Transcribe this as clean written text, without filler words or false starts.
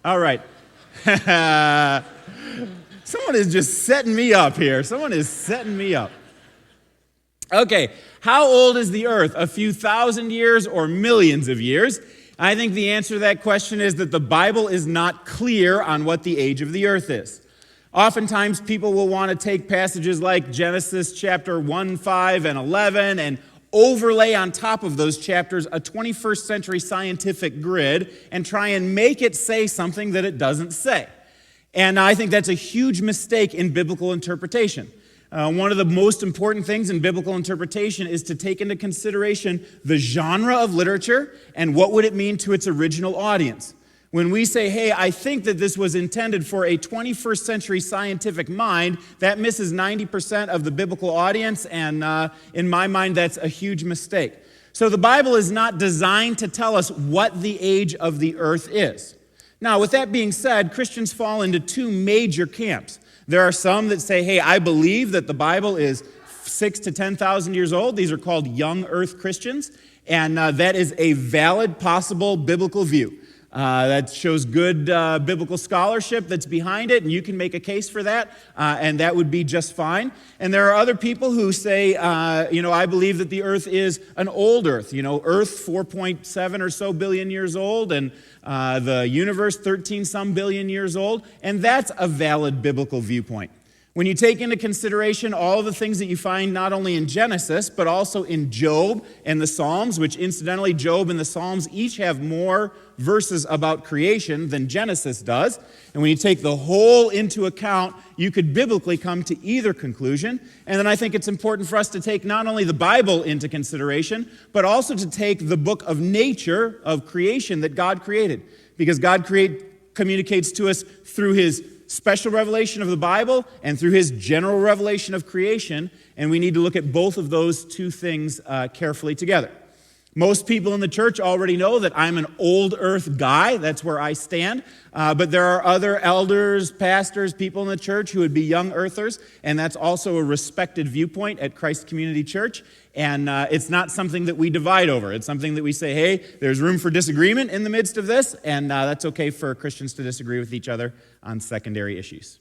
All right. Someone is just setting me up here. Someone is setting me up. Okay, how old is the earth? A few thousand years or millions of years? I think the answer to that question is that the Bible is not clear on what the age of the earth is. Oftentimes, people will want to take passages like Genesis chapter 1, 5, and 11 and overlay on top of those chapters a 21st century scientific grid and try and make it say something that it doesn't say. And I think that's a huge mistake in biblical interpretation. One of the most important things in biblical interpretation is to take into consideration the genre of literature and what would it mean to its original audience. When we say, hey, I think that this was intended for a 21st century scientific mind, that misses 90% of the biblical audience, and in my mind, that's a huge mistake. So the Bible is not designed to tell us what the age of the earth is. Now, with that being said, Christians fall into two major camps. There are some that say, hey, I believe that the Bible is 6,000 to 10,000 years old. These are called young earth Christians, and that is a valid, possible biblical view. That shows good biblical scholarship that's behind it, and you can make a case for that, and that would be just fine. And there are other people who say, I believe that the earth is an old earth. Earth 4.7 or so billion years old, and the universe 13-some billion years old, and that's a valid biblical viewpoint. When you take into consideration all of the things that you find not only in Genesis, but also in Job and the Psalms, which incidentally, Job and the Psalms each have more verses about creation than Genesis does. And when you take the whole into account, you could biblically come to either conclusion. And then I think it's important for us to take not only the Bible into consideration, but also to take the book of nature, of creation that God created. Because God communicates to us through his special revelation of the Bible and through his general revelation of creation, and we need to look at both of those two things carefully together. Most people in the church already know that I'm an old earth guy. That's where I stand. But there are other elders, pastors, people in the church who would be young earthers, and that's also a respected viewpoint at Christ Community Church. And it's not something that we divide over. It's something that we say, hey, there's room for disagreement in the midst of this, and that's okay for Christians to disagree with each other on secondary issues.